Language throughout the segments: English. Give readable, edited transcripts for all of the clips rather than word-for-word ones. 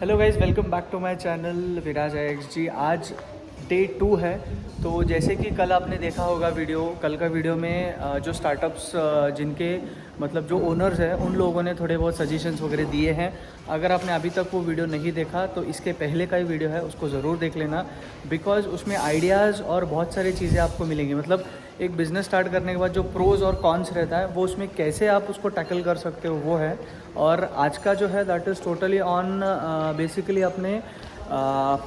Hello guys, welcome back to my channel Viraj X G. आज day 2 है। तो जैसे कि कल आपने देखा होगा कल का वीडियो में जो स्टार्टअप्स जिनके मतलब जो ओनर्स हैं उन लोगों ने थोड़े बहुत सजेशंस वगैरह दिए हैं। अगर आपने अभी तक वो वीडियो नहीं देखा तो इसके पहले का ही वीडियो है, उसको ज़रूर देख लेना, बिकॉज़ उसमें आइडियाज़ और बहुत सारी चीज़ें आपको मिलेंगी। मतलब एक बिज़नेस स्टार्ट करने के बाद जो प्रोज़ और कॉन्स रहता है वो उसमें कैसे आप उसको टैकल कर सकते हो वो है। और आज का जो है that is totally on basically अपने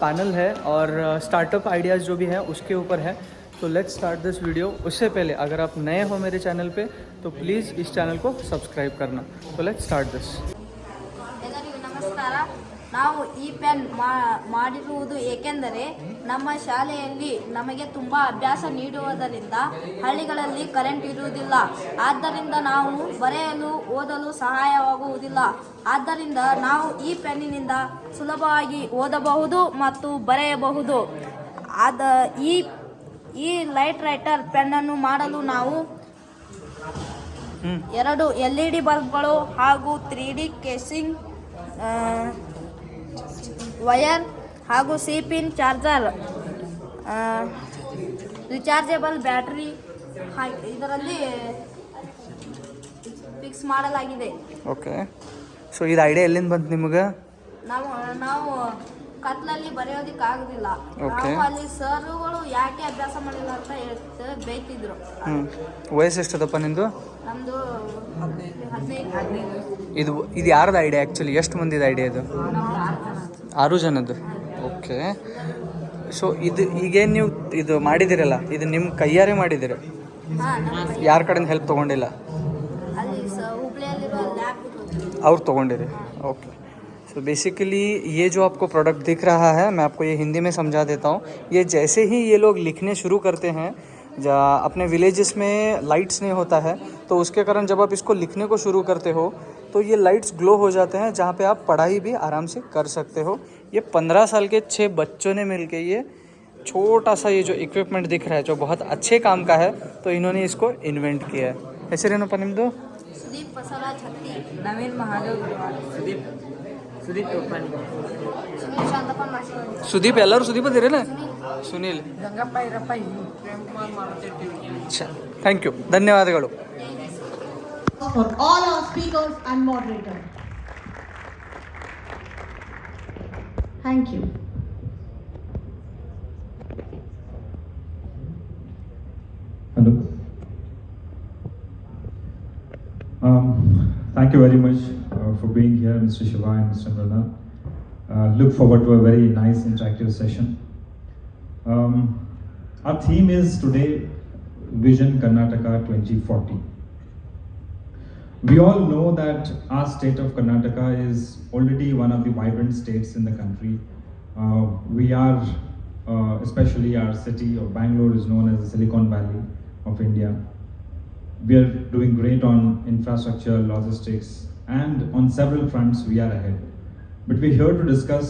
पैनल है और स्टार्टअप आइडियाज़ जो भी हैं उसके ऊपर है। तो लेट्स स्टार्ट दिस वीडियो। उससे पहले अगर आप नए हो मेरे चैनल पे तो प्लीज़ इस चैनल को सब्सक्राइब करना। तो लेट्स स्टार्ट दिस। ಎಲ್ಲರಿಗೂ ನಮಸ್ಕಾರ. ನಾವು ಈ ಪೆನ್ ಮಾಡಿರುವುದು ಏಕೆಂದರೆ ನಮ್ಮ ಶಾಲೆಯಲ್ಲಿ ನಮಗೆ ತುಂಬ ಅಭ್ಯಾಸ ನೀಡುವುದರಿಂದ ಹಳ್ಳಿಗಳಲ್ಲಿ ಕರೆಂಟ್ ಇರುವುದಿಲ್ಲ. ಆದ್ದರಿಂದ ನಾವು ಬರೆಯಲು ಓದಲು ಸಹಾಯವಾಗುವುದಿಲ್ಲ. ಆದ್ದರಿಂದ ನಾವು ಈ ಪೆನ್ನಿನಿಂದ ಸುಲಭವಾಗಿ ಓದಬಹುದು ಮತ್ತು ಬರೆಯಬಹುದು. ಈ ಲೈಟ್ ರೈಟರ್ ಪೆನ್ನನ್ನು ಮಾಡಲು ನಾವು 2 LED ಬಲ್ಬ್ಗಳು ಹಾಗೂ 3D ಕೇಸಿಂಗ್, ವಯರ್ ಹಾಗೂ ಸಿ-ಪಿನ್ ಚಾರ್ಜರ್, ರಿಚಾರ್ಜಬಲ್ ಬ್ಯಾಟರಿ ಇದರಲ್ಲಿ ಫಿಕ್ಸ್ ಮಾಡಲಾಗಿದೆ. ಓಕೆ, ಸೊ ಇದು ಐಡಿಯಾ ಎಲ್ಲಿಂದ ಬಂತು ನಿಮಗೆ? ನಾವು ಕತ್ಲಲ್ಲಿ ಬರೆಯೋದಕ್ಕಾಗೋದಿಲ್ಲ. ನಾವು ಅಲ್ಲಿ ಸರ್ಗಳು ಯಾಕೆ ಅಭ್ಯಾಸ ಮಾಡಿಲ್ಲ ಅಂತ ಬೈತಿದ್ರು. ವಯಸ್ಸು ಎಷ್ಟದಪ್ಪ ನಿಂದು? ನಮ್ಮದು 15. ಇದು ಯಾರ್ದು ಐಡಿಯಾ ಆ್ಯಕ್ಚುಲಿ? ಎಷ್ಟು ಮಂದಿದ ಐಡಿಯಾ ಇದು? 6 ಜನದ್ದು. ಓಕೆ, ಸೊ ಈಗೇನು ನೀವು ಇದು ಮಾಡಿದಿರಲ್ಲ, ಇದು ನಿಮ್ಮ ಕೈಯಾರೆ ಮಾಡಿದ್ದೀರಿ? ಯಾರ ಕಡೆಯಿಂದ ಹೆಲ್ಪ್ ತೊಗೊಂಡಿಲ್ಲ? ಅಲ್ಲಿ ಹುಬ್ಳಿಯಲ್ಲಿರೋ ಲ್ಯಾಬ್ ಅವ್ರು ತೊಗೊಂಡಿರಿ. ओके, सो बेसिकली ये जो आपको प्रोडक्ट दिख रहा है, मैं आपको ये हिंदी में समझा देता हूँ. ये जैसे ही ये लोग लिखने शुरू करते हैं, अपने विलेजेस में लाइट्स नहीं होता है तो उसके कारण जब आप इसको लिखने को शुरू करते हो तो ये लाइट्स ग्लो हो जाते हैं, जहाँ पे आप पढ़ाई भी आराम से कर सकते हो. ये 15 साल के 6 बच्चों ने मिलके ये छोटा सा ये जो इक्विपमेंट दिख रहा है जो बहुत अच्छे काम का है, तो इन्होंने इसको इन्वेंट किया है. ಹೆಸರೇನಪ್ಪ ನಿಮ್ಮದು? ಸುದೀಪ್ ಬಸವರಾಜ್ ಹತ್ತಿ, ನವೀನ್ ಮಹಾದೇವ್, ಸುದೀಪ್ ಟೋಪಾನಿ, ಸುನೀಲ್ ಶಾಂತಪ್ಪ ಮಾಸಿ, ಸುದೀಪ್. ಎಲ್ಲರೂ ಸುದೀಪ್ ಅದಿರಲ್ಲ? ಸುನೀಲ್, ಗಂಗಪ್ಪ ಇರಪ್ಪ, ಪ್ರೇಮ್ ಕುಮಾರ್ ಮಾರುತಿ. अच्छा, ಥ್ಯಾಂಕ್ ಯು, ಧನ್ಯವಾದಗಳು. For all our speakers and moderators. Thank you. Hello. Thank you very much for being here, Mr. Shiva and Mr. Mruna. Look forward to a very nice interactive session. Our theme is today Vision Karnataka 2040. We all know that our state of Karnataka is already one of the vibrant states in the country. We are, especially our city of Bangalore is known as the Silicon Valley of India. We are doing great on infrastructure, logistics, and on several fronts we are ahead. But we're here to discuss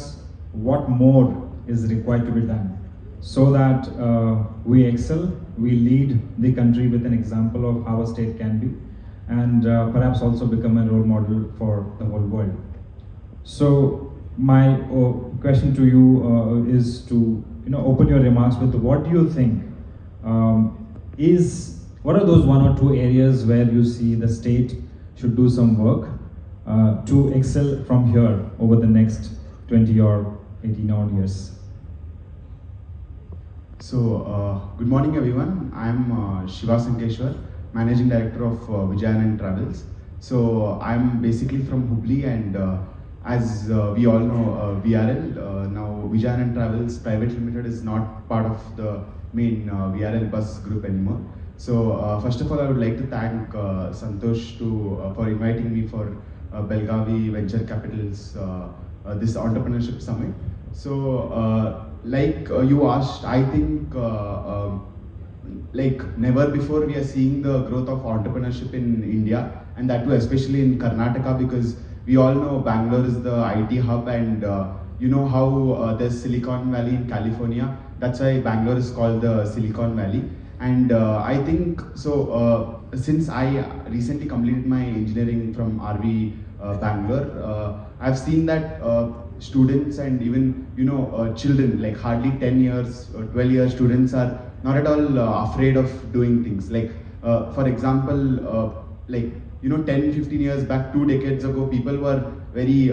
what more is required to be done so that we excel, we lead the country with an example of how a state can be, and perhaps also become a role model for the whole world. So my question to you is to open your remarks with what do you think what are those 1 or 2 areas where you see the state should do some work to excel from here over the next 20 or 18 odd years? So, good morning everyone. I am Shiva Sankeshwar, Managing Director of Vishweshwara Travels. So, I am basically from Hubli, and as we all know, VRL, now Vishweshwara Travels Private Limited is not part of the main VRL bus group anymore. So, first of all, I would like to thank Santosh for inviting me for Belagavi Venture Capitals, this entrepreneurship summit. So, like you asked, I think like never before we are seeing the growth of entrepreneurship in India, and that too especially in Karnataka, because we all know Bangalore is the IT hub, and you know how there's Silicon Valley in California. That's why Bangalore is called the Silicon Valley. And I think so. Since I recently completed my engineering from RV Bangalore, I've seen that students and even children, like hardly 10 years or 12 years students are not at all afraid of doing things. Like for example, 10-15 years back, 2 decades ago, people were very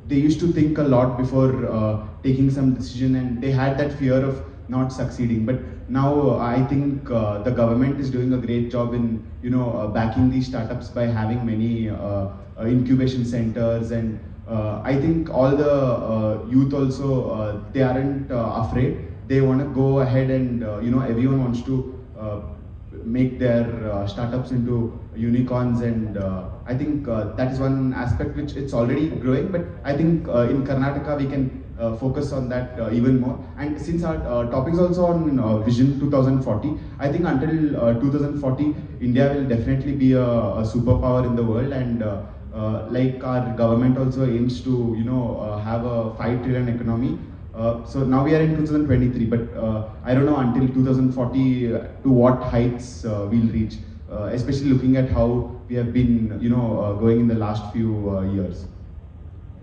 they used to think a lot before taking some decision, and they had that fear of not succeeding. But now I think the government is doing a great job in backing these startups by having many incubation centers, and I think all the youth also they aren't afraid. They want to go ahead, and everyone wants to make their startups into unicorns, and I think that is one aspect which it's already growing, but I think in Karnataka we can focus on that even more. And since our topic is also on Vision 2040, I think until 2040 India will definitely be a superpower in the world, and like our government also aims to have a 5 trillion economy. So now we are in 2023, but I don't know until 2040 to what heights we'll reach, especially looking at how we have been going in the last few years.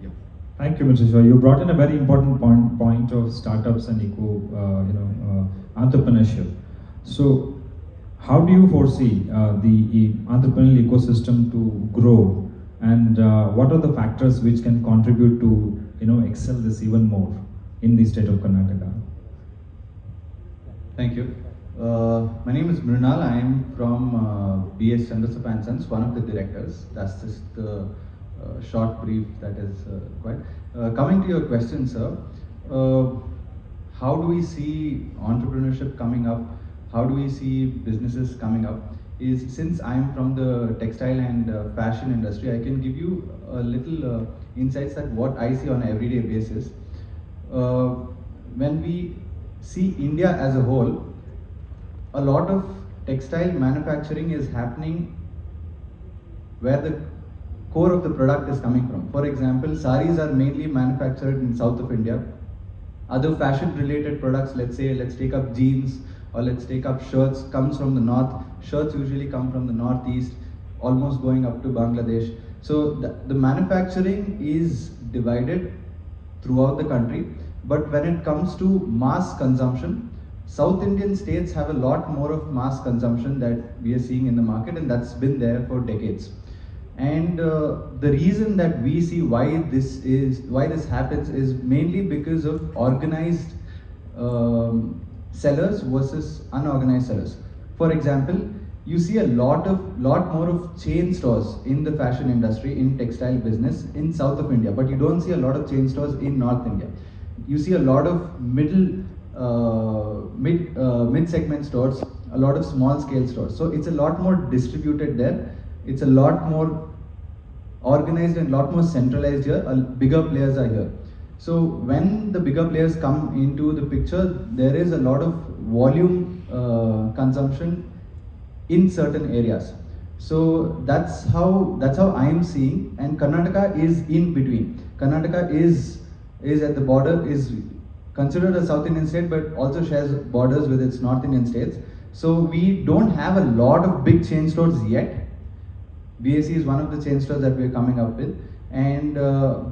Yeah. Thank you, Mr. Shah. You brought in a very important point of startups and entrepreneurship. So, how do you foresee the entrepreneurial ecosystem to grow, and what are the factors which can contribute to excel this even more in the state of Karnataka? Thank you. My name is Mrinal. I am from BS Chandrasapa & Sons, one of the directors. That's just the short brief that is required. Coming to your question, sir, how do we see entrepreneurship coming up? How do we see businesses coming up? Is since I am from the textile and fashion industry, I can give you a little insights that what I see on an everyday basis. When we see India as a whole, a lot of textile manufacturing is happening where the core of the product is coming from. For example, saris are mainly manufactured in south of India. Other fashion related products, let's take up jeans or let's take up shirts, comes from the north. Shirts usually come from the northeast, almost going up to Bangladesh. So the manufacturing is divided throughout the country, but when it comes to mass consumption, South Indian states have a lot more of mass consumption that we are seeing in the market, and that's been there for decades. And the reason that we see why this happens is mainly because of organized sellers versus unorganized sellers. For example, you see a lot more of chain stores in the fashion industry, in textile business in south of India, but you don't see a lot of chain stores in North India. You see a lot of mid segment stores, a lot of small scale stores. So it's a lot more distributed there. It's a lot more organized and a lot more centralized here. Bigger players are here. So when the bigger players come into the picture, there is a lot of volume consumption in certain areas. So that's how I am seeing, and Karnataka is in between. Karnataka is at the border, is considered a South Indian state, but also shares borders with its North Indian states. So we don't have a lot of big chain stores yet. BAC is one of the chain stores that we are coming up with, and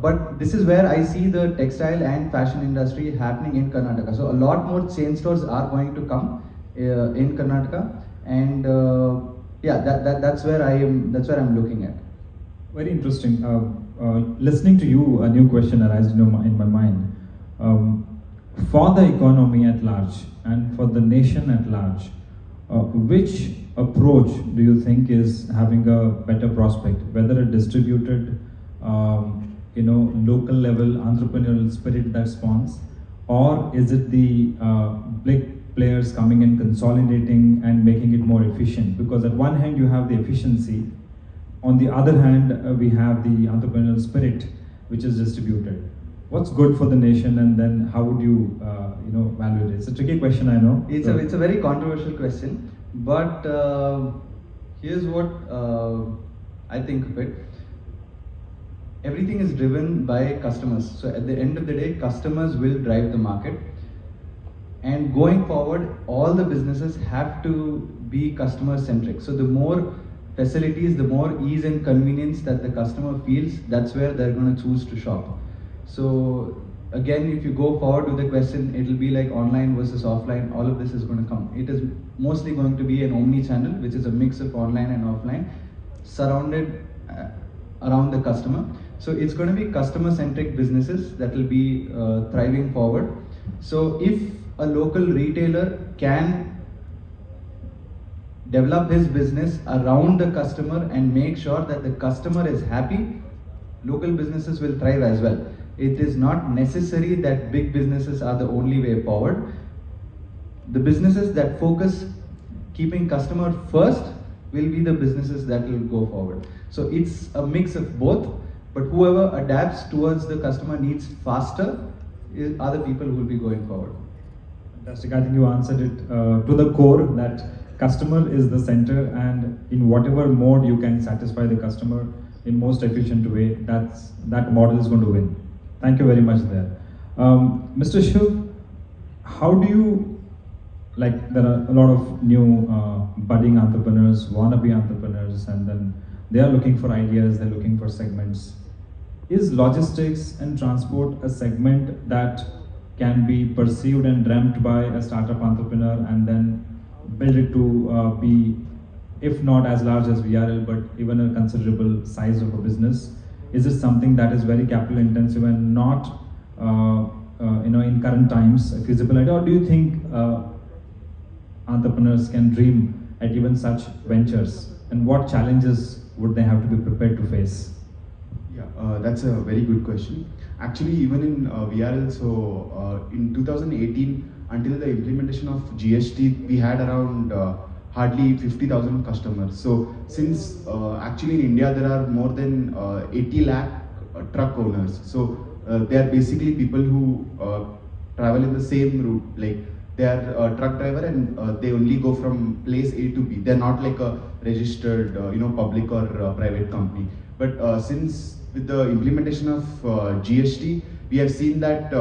but this is where I see the textile and fashion industry happening in Karnataka. So a lot more chain stores are going to come in Karnataka, and that's where I'm looking at. Very interesting. Listening to you, a new question arises in my mind. For the economy at large and for the nation at large, which approach do you think is having a better prospect? Whether a distributed, local level entrepreneurial spirit that spawns, or is it the big players coming and consolidating and making it more efficient? Because at one hand you have the efficiency, on the other hand we have the entrepreneurial spirit which is distributed. What's good for the nation, and then how would you value it? It's a tricky question, I know. It's a very controversial question, but here's what I think of it. Everything is driven by customers. So at the end of the day, customers will drive the market. And going forward, all the businesses have to be customer centric. So the more facilities, the more ease and convenience that the customer feels, that's where they're going to choose to shop. So again, if you go forward with the question, it will be like online versus offline. All of this is going to come. It is mostly going to be an omni-channel, which is a mix of online and offline, surrounded around the customer. So it's going to be customer-centric businesses that will be thriving forward. So if a local retailer can develop his business around the customer and make sure that the customer is happy, local businesses will thrive as well. It is not necessary that big businesses are the only way forward. The businesses that focus keeping customer first will be the businesses that will go forward. So it's a mix of both, but whoever adapts towards the customer needs faster are the people who will be going forward. Fantastic. I think you answered it to the core, that customer is the center, and in whatever mode you can satisfy the customer in most efficient way, that model is going to win. Thank you very much there. Mr. Shiv, how do you, like, there are a lot of new budding entrepreneurs, wannabe entrepreneurs, and then they are looking for ideas, they're looking for segments. Is logistics and transport a segment that can be perceived and dreamt by a startup entrepreneur and then build it to be, if not as large as VRL, but even a considerable size of a business? Is it something that is very capital intensive and not, in current times, a feasible idea? Or do you think entrepreneurs can dream at even such ventures? And what challenges would they have to be prepared to face? Yeah, that's a very good question. Actually, even in VRL, so in 2018, until the implementation of GST, we had around hardly 50,000 customers. So since actually in India there are more than 80 lakh truck owners. So they are basically people who travel in the same route. Like they are a truck driver and they only go from place A to B. They're not like a registered public or private company. But since with the implementation of GST, we have seen that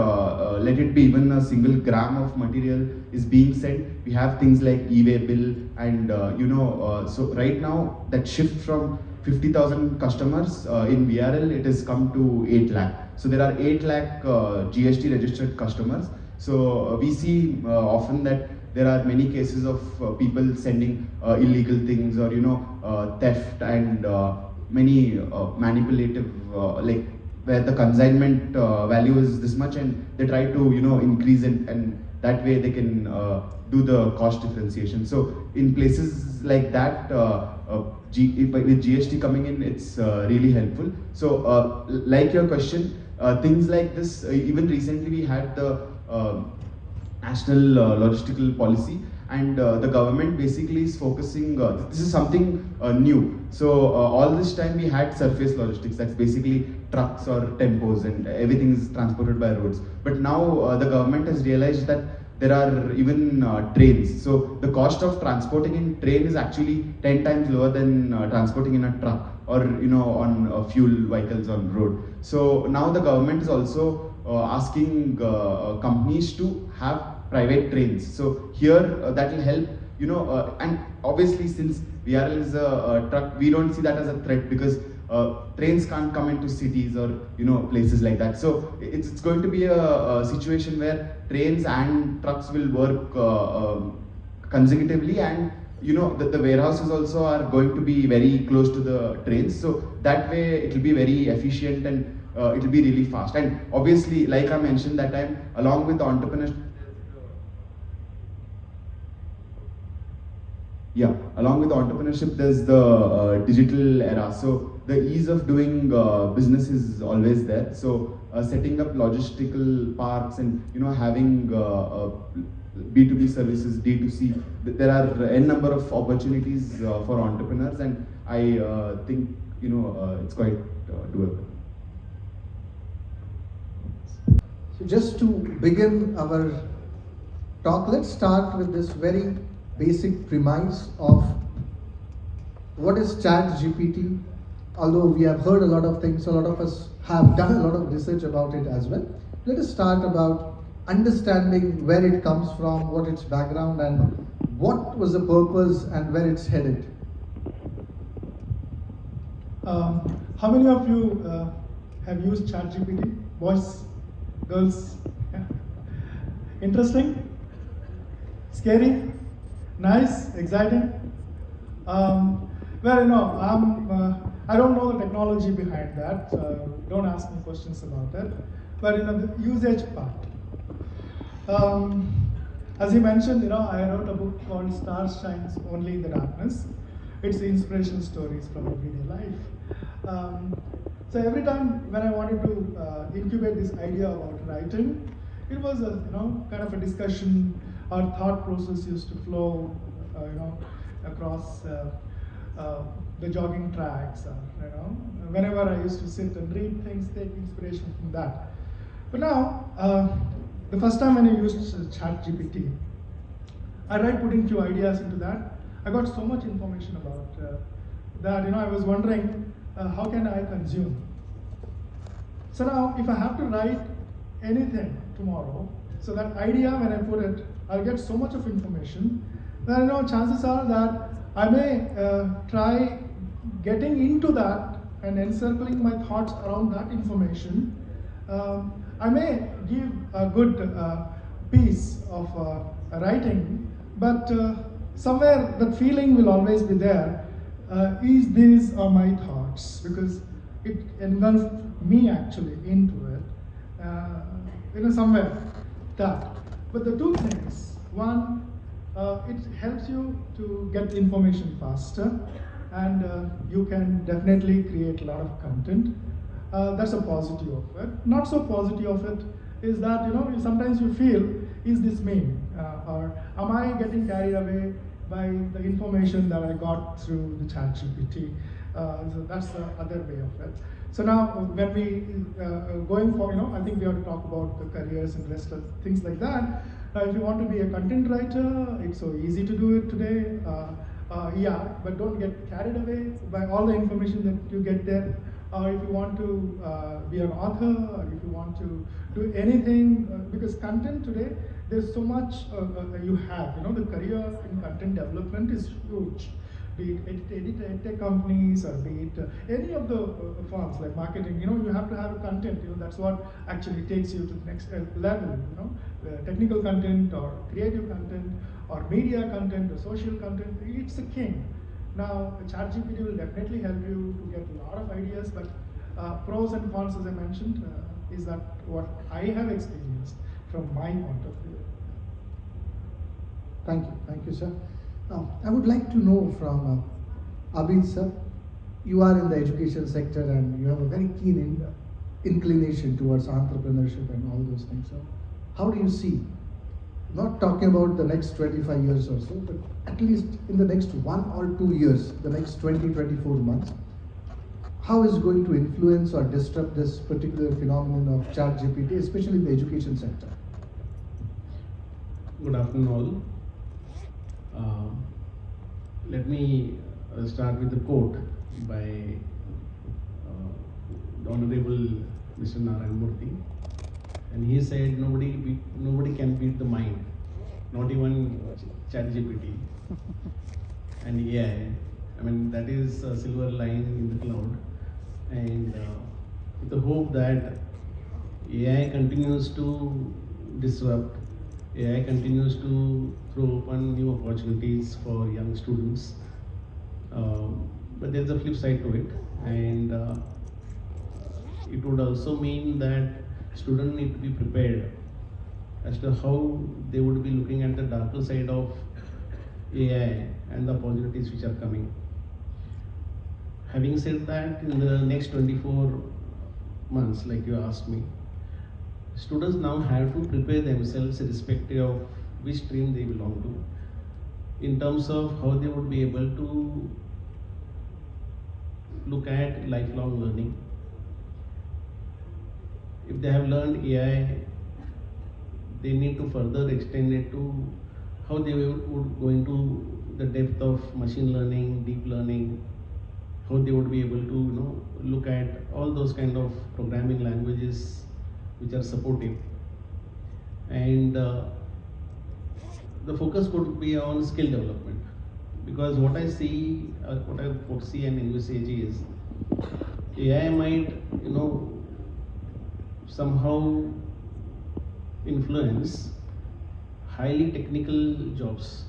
let it be even a single gram of material is being sent. We have things like e-way bill and so right now that shift from 50,000 customers in VRL, it has come to 8 lakh. So there are 8 lakh GST registered customers. So we see often that there are many cases of people sending illegal things or theft and many manipulative like where the consignment value is this much and they try to increase it, and that way they can do the cost differentiation. So in places like that, with GST coming in, it's really helpful. So like your question, things like this, even recently we had the national logistical policy, and the government basically is focusing, this is something new. So all this time we had surface logistics, that's basically trucks or tempos and everything is transported by roads. But now the government has realized that there are even trains. So the cost of transporting in train is actually 10 times lower than transporting in a truck or on fuel vehicles on road. So now the government is also asking companies to have private trains. So here that will help, and obviously since VRL is a truck, we don't see that as a threat because trains can't come into cities or places like that. So it's going to be a situation where trains and trucks will work consecutively, and the warehouses also are going to be very close to the trains. So that way it will be very efficient and it will be really fast. And obviously, like I mentioned that time, along with the entrepreneurship, there's the digital era. So the ease of doing business is always there. So setting up logistical parks and having B2B services, D2C, there are n number of opportunities for entrepreneurs, and I think it's quite doable. So just to begin our talk, let's start with this very basic premise of what is ChatGPT. Although we have heard a lot of things, a lot of us have done a lot of research about it as well. Let us start about understanding where it comes from, what its background, and what was the purpose and where it's headed. How many of you have used ChatGPT? boys, girls. Yeah. Interesting, scary, nice, exciting. Well, I don't know the technology behind that. Don't ask me questions about it. But the usage part. As you mentioned, I wrote a book called Stars Shines Only in the Darkness. It's inspirational stories from everyday life. So every time when I wanted to incubate this idea about writing, it was a kind of a discussion. Our thought process used to flow, across the jogging tracks. Whenever I used to sit and read things, take inspiration from that. But now, the first time when I used ChatGPT, I tried putting few ideas into that. I got so much information about that. I was wondering how can I consume. So now, if I have to write anything tomorrow, so that idea when I put it, I'll get so much of information that chances are that I may try getting into that and encircling my thoughts around that information. I may give a good piece of writing, but somewhere that feeling will always be there. These are my thoughts, because it engulfed me actually into it. Somewhere that. But the two things: one, it helps you to get information faster, and you can definitely create a lot of content. That's a positive of it. Not so positive of it is that sometimes you feel, is this me, or am I getting carried away by the information that I got through the ChatGPT? So that's the other way of it. So now when we going for I think we have to talk about the careers and rest of things like that. If you want to be a content writer, it's so easy to do it today. But don't get carried away by all the information that you get there. Or if you want to be an author, or if you want to do anything, because content today, there's so much you have. The career in content development is huge. Be it tech companies, or be it any of the firms like marketing. You have to have a content. That's what actually takes you to the next level. Technical content, or creative content, or media content, or social content. It's the king. Now, ChatGPT will definitely help you to get a lot of ideas, but pros and cons, as I mentioned, is that what I have experienced from my point of view. Thank you, sir. I would like to know from Abid, sir. You are in the education sector and you have a very keen inclination towards entrepreneurship and all those things. So, how do you see? Not talking about the next 25 years or so, but at least in the next 1 or 2 years, the next 20-24 months, how is it going to influence or disrupt this particular phenomenon of ChatGPT, especially in the education sector? Good afternoon all. Let me start with a quote by the Honorable Mr. Narayan Murthy. And he said, nobody can beat the mind, not even ChatGPT and AI. That is a silver line in the cloud. And with the hope that AI continues to disrupt, AI continues to throw open new opportunities for young students. But there's a flip side to it. And it would also mean that students need to be prepared as to how they would be looking at the darker side of AI and the opportunities which are coming. Having said that, in the next 24 months, like you asked me, students now have to prepare themselves irrespective of which stream they belong to, in terms of how they would be able to look at lifelong learning. If they have learned AI, they need to further extend it to how they would go into the depth of machine learning, deep learning, how they would be able to look at all those kind of programming languages which are supportive. And the focus could be on skill development, because what I see, what I foresee and envisage is AI might somehow influence highly technical jobs.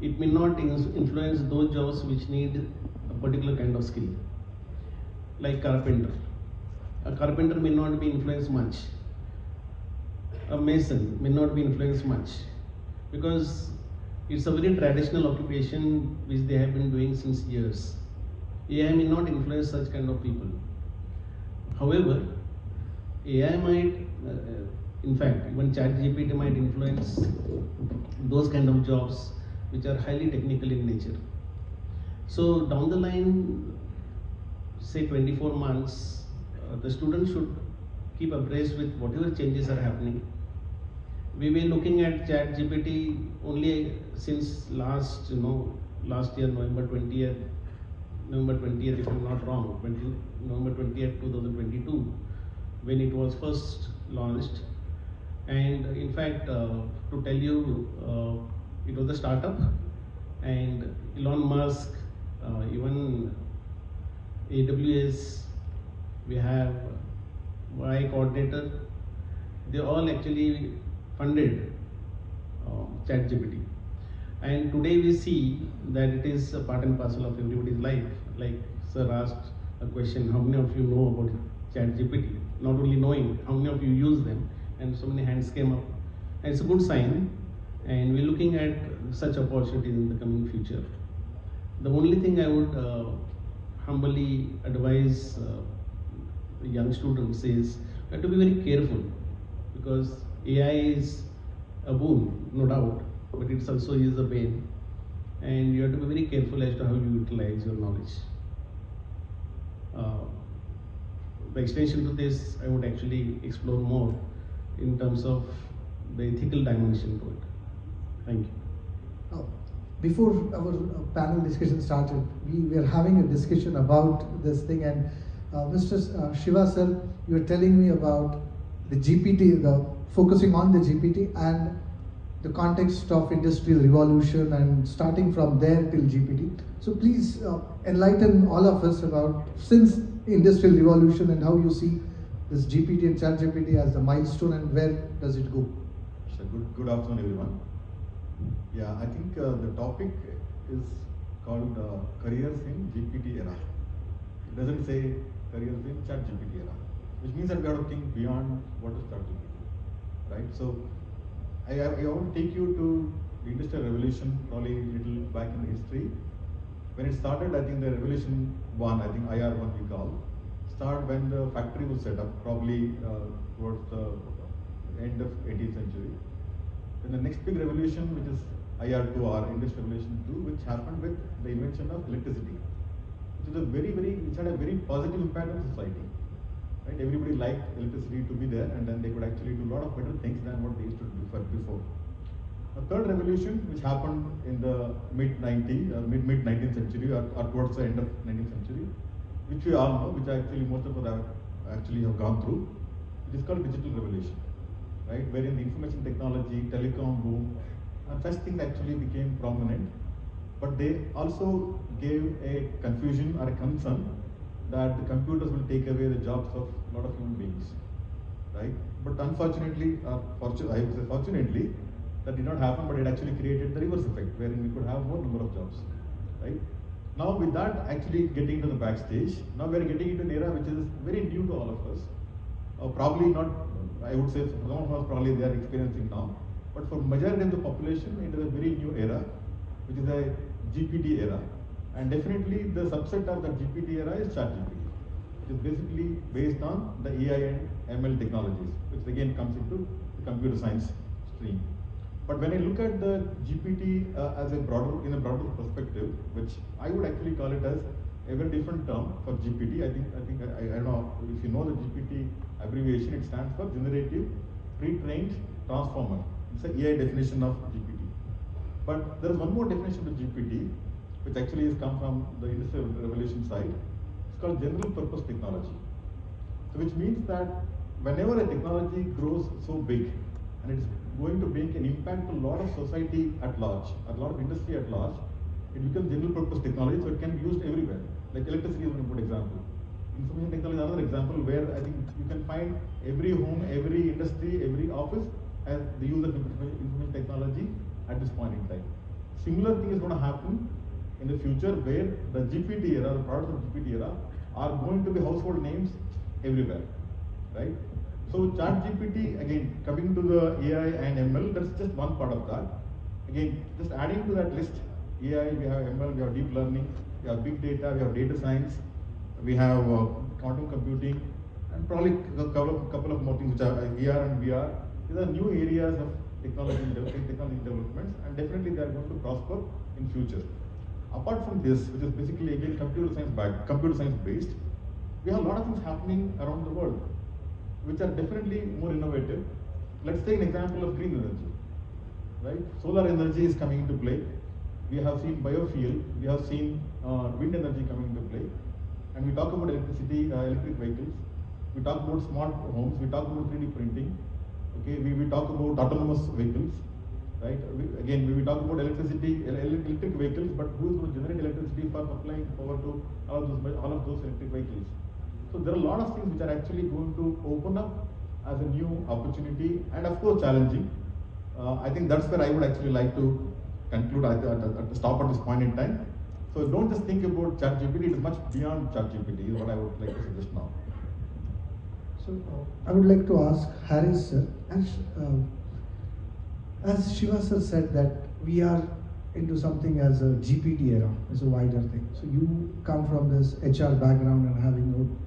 It may not influence those jobs which need a particular kind of skill, like carpenter. A carpenter may not be influenced much. A mason may not be influenced much, because it's a very traditional occupation which they have been doing since years. AI may not influence such kind of people. However, AI might, in fact, even ChatGPT might influence those kind of jobs which are highly technical in nature. So down the line, say 24 months, the student should keep abreast with whatever changes are happening. We were looking at ChatGPT only since last year, November 20th, if I'm not wrong, November 20th, 2022, when it was first launched. And in fact, to tell you, it was a startup, and Elon Musk, even AWS, we have Y Coordinator, they all actually funded ChatGPT. And today we see that it is a part and parcel of everybody's life. Like sir asked a question, how many of you know about ChatGPT? Not only knowing, how many of you use them? And so many hands came up. And it's a good sign. And we're looking at such opportunities in the coming future. The only thing I would humbly advise young students is you have to be very careful, because AI is a boon, no doubt, but it also is a bane, and you have to be very careful as to how you utilize your knowledge. The extension to this, I would actually explore more in terms of the ethical dimension to it. Thank you. Before our panel discussion started, we were having a discussion about this thing, and Mr. Shiva sir, you were telling me about the GPT, focusing on the GPT and the context of industrial revolution and starting from there till GPT. So please enlighten all of us about since industrial revolution and how you see this GPT and ChatGPT as the milestone and where does it go? So good afternoon, everyone. Yeah, I think the topic is called careers in GPT era. It doesn't say careers in ChatGPT era, which means that we have to think beyond what is ChatGPT, right? So I want to take you to the industrial revolution, probably a little back in history. When it started, I think the revolution one, I think IR1 we call, started when the factory was set up, probably towards the end of 18th century. Then the next big revolution, which is IR2 or Industrial Revolution 2, which happened with the invention of electricity, which had a very positive impact on society. Right? Everybody liked electricity to be there, and then they could actually do a lot of better things than what they used to do before. The third revolution, which happened in the mid 19th century or towards the end of 19th century, which we all know, which actually most of us have gone through, which is called digital revolution, right? Wherein the information technology, telecom boom, and such things actually became prominent, but they also gave a confusion or a concern that the computers will take away the jobs of a lot of human beings, right? But unfortunately, I would say fortunately, that did not happen, but it actually created the reverse effect, wherein we could have more number of jobs, right? Now with that actually getting to the backstage, now we are getting into an era which is very new to all of us. Probably not, I would say some of us probably they are experiencing now, but for majority of the population, it is a very new era, which is a GPT era. And definitely the subset of that GPT era is ChatGPT, which is basically based on the AI and ML technologies, which again comes into the computer science stream. But when I look at the GPT in a broader perspective, which I would actually call it as a very different term for GPT. I don't know if you know the GPT abbreviation. It stands for Generative Pre-trained Transformer. It's an AI definition of GPT. But there is one more definition of GPT, which actually has come from the Industrial Revolution side. It's called General Purpose Technology. So which means that whenever a technology grows so big and it's going to make an impact to a lot of society at large, a lot of industry at large, it becomes general purpose technology, so it can be used everywhere. Like electricity is one good example. Information technology is another example where I think you can find every home, every industry, every office has the use of information technology at this point in time. Similar thing is going to happen in the future where the GPT era, the products of GPT era are going to be household names everywhere, right? So ChatGPT, again, coming to the AI and ML, that's just one part of that. Again, just adding to that list, AI, we have ML, we have deep learning, we have big data, we have data science, we have quantum computing, and probably a couple of more things which are AR and VR. These are new areas of technology developments, and definitely they are going to prosper in future. Apart from this, which is basically again computer science based, we have a lot of things happening around the world, which are definitely more innovative. Let's take an example of green energy, right? Solar energy is coming into play. We have seen biofuel, we have seen wind energy coming into play, and we talk about electricity, electric vehicles. We talk about smart homes. We talk about 3D printing. Okay, we talk about autonomous vehicles, right? We talk about electricity, electric vehicles, but who is going to generate electricity for supplying power to all of those electric vehicles? So there are a lot of things which are actually going to open up as a new opportunity, and of course challenging. I think that's where I would actually like to conclude at the stop at this point in time. So don't just think about ChatGPT, it is much beyond ChatGPT is what I would like to suggest now. So I would like to ask Harris sir, as Shiva sir said that we are into something as a GPT era, as a wider thing. So you come from this HR background and having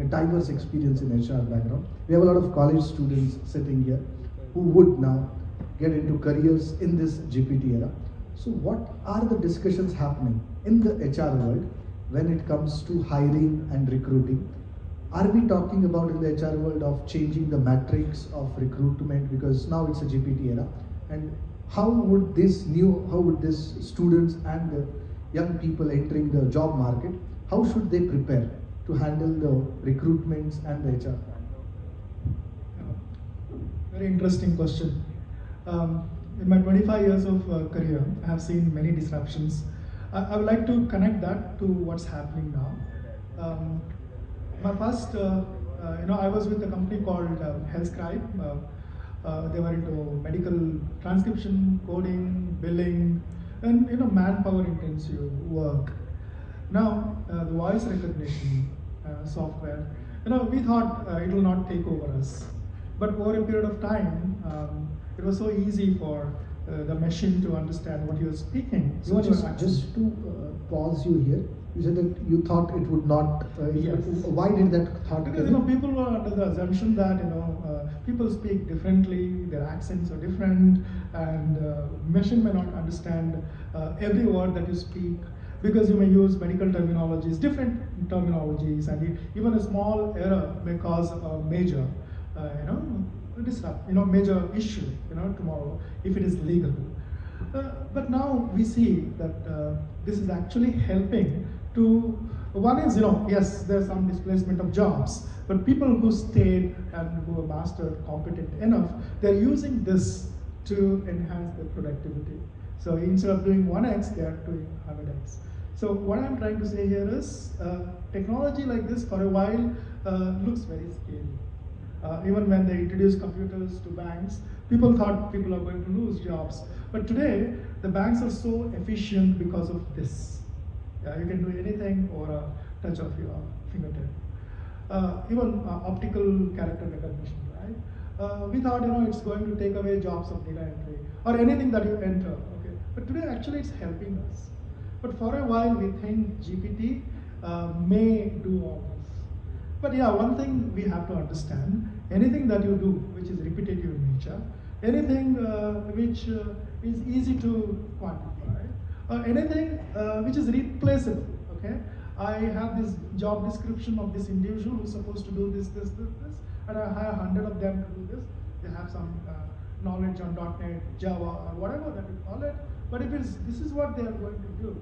a diverse experience in HR background. We have a lot of college students sitting here who would now get into careers in this GPT era. So what are the discussions happening in the HR world when it comes to hiring and recruiting? Are we talking about in the HR world of changing the matrix of recruitment, because now it's a GPT era, and how would this students and the young people entering the job market, how should they prepare to handle the recruitments and the HR? Very interesting question. In my 25 years of career, I have seen many disruptions. I would like to connect that to what's happening now. My first, I was with a company called HealthScribe. They were into medical transcription, coding, billing, and manpower intensive work. Now the voice recognition software, we thought it will not take over us, but over a period of time, it was so easy for the machine to understand what you're speaking. So just to pause you here, you said that you thought it would not. Yes. Why did that thought? Because people were under the assumption that people speak differently, their accents are different, and machine may not understand every word that you speak, because you may use medical terminologies, different terminologies, and even a small error may cause a major, major issue, tomorrow if it is legal. But now we see that this is actually helping to, one is, yes, there's some displacement of jobs, but people who stayed and who are mastered, competent enough, they're using this to enhance their productivity. So instead of doing 1x, they're doing 100x. So what I'm trying to say here is, technology like this for a while looks very scary. Even when they introduced computers to banks, people thought people are going to lose jobs. But today, the banks are so efficient because of this. You can do anything over a touch of your fingertip. Even optical character recognition, right? We thought, it's going to take away jobs of data entry or anything that you enter. Okay, but today actually it's helping us. But for a while, we think GPT may do all this. But yeah, one thing we have to understand: anything that you do which is repetitive in nature, anything which is easy to quantify, anything which is replaceable. Okay, I have this job description of this individual who's supposed to do this, and I hire 100 of them to do this. They have some knowledge on .NET, Java, or whatever that you call it. But if this is what they are going to do,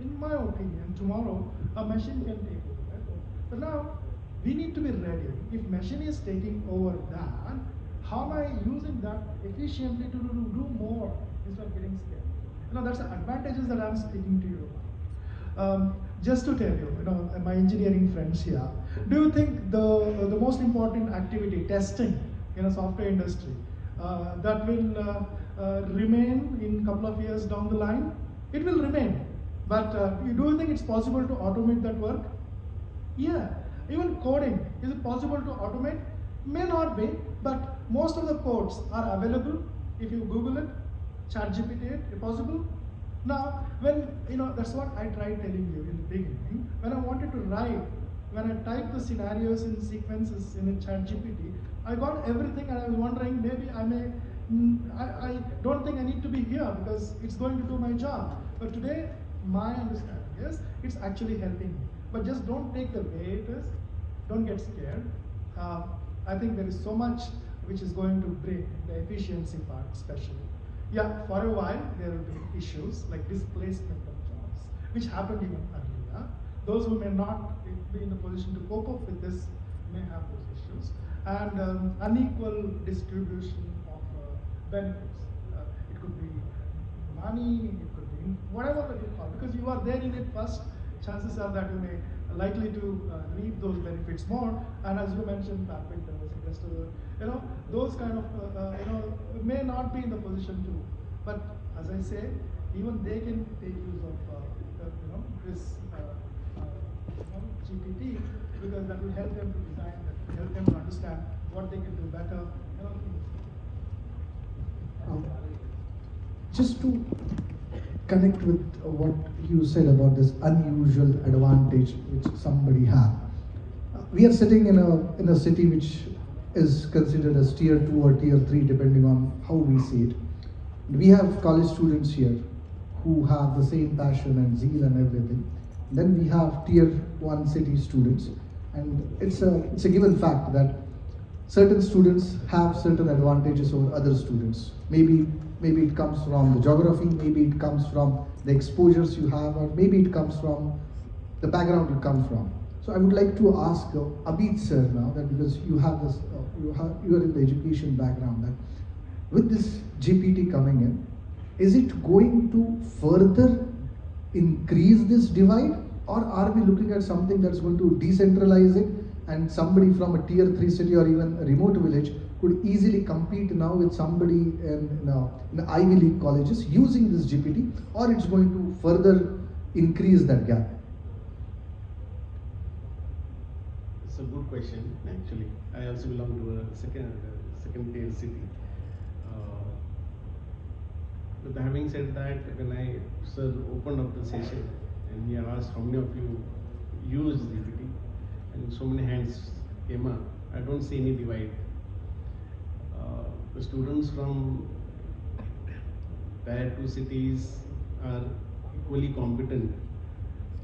in my opinion, tomorrow a machine can take over. Right? But now we need to be ready. If machine is taking over that, how am I using that efficiently to do more instead of getting scared? That's the advantages that I'm speaking to you about. Just to tell you, my engineering friends here, Do you think the most important activity, testing, in a software industry, that will remain in a couple of years down the line? It will remain. But do you think it's possible to automate that work? Yeah. Even coding, is it possible to automate? May not be, but most of the codes are available. If you Google it, ChatGPT it, possible. Now, when, that's what I tried telling you in the beginning. When I wanted to write, when I typed the scenarios in sequences in a ChatGPT, I got everything and I was wondering maybe I don't think I need to be here because it's going to do my job. But today, my understanding is it's actually helping me. But just don't take the way it is. Don't get scared. I think there is so much which is going to bring the efficiency part especially. Yeah, for a while there will be issues like displacement of jobs, which happened even earlier. Those who may not be in the position to cope up with this may have those issues. And unequal distribution of benefits. It could be money, it could be whatever that you call, because you are there in it first, chances are that you may likely to reap those benefits more. And as you mentioned, carpenters, those kind of, may not be in the position to. But as I say, even they can take use of, this GPT, because that will help them to design, that will help them to understand what they can do better. Just to connect with what you said about this unusual advantage which somebody have. We are sitting in a city which is considered as tier 2 or tier 3 depending on how we see it. We have college students here who have the same passion and zeal and everything. Then we have tier 1 city students, and it's a given fact that certain students have certain advantages over other students. Maybe it comes from the geography, maybe it comes from the exposures you have, or maybe it comes from the background you come from. So I would like to ask Abid sir now, that because you have this, you are in the education background, that with this GPT coming in, is it going to further increase this divide, or are we looking at something that's going to decentralize it, and somebody from a tier 3 city or even a remote village could easily compete now with somebody in the Ivy League colleges using this GPT, or it's going to further increase that gap? It's a good question, actually. I also belong to a second tier city. But having said that, when sir opened up the session and he asked how many of you use GPT, and so many hands came up, I don't see any divide. The students from tier 2 cities are equally competent,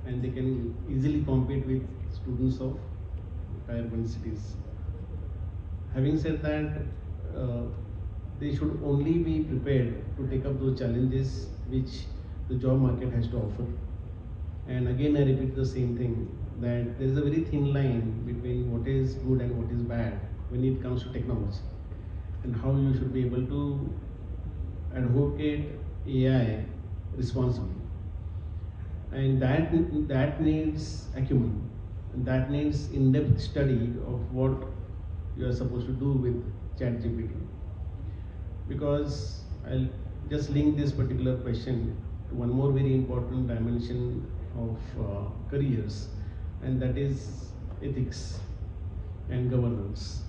and they can easily compete with students of tier 1 cities. Having said that, they should only be prepared to take up those challenges which the job market has to offer. And again, I repeat the same thing, that there is a very thin line between what is good and what is bad when it comes to technology, and how you should be able to advocate AI responsibly. And that needs acumen, and that needs in-depth study of what you are supposed to do with ChatGPT. Because I'll just link this particular question to one more very important dimension of careers, and that is ethics and governance.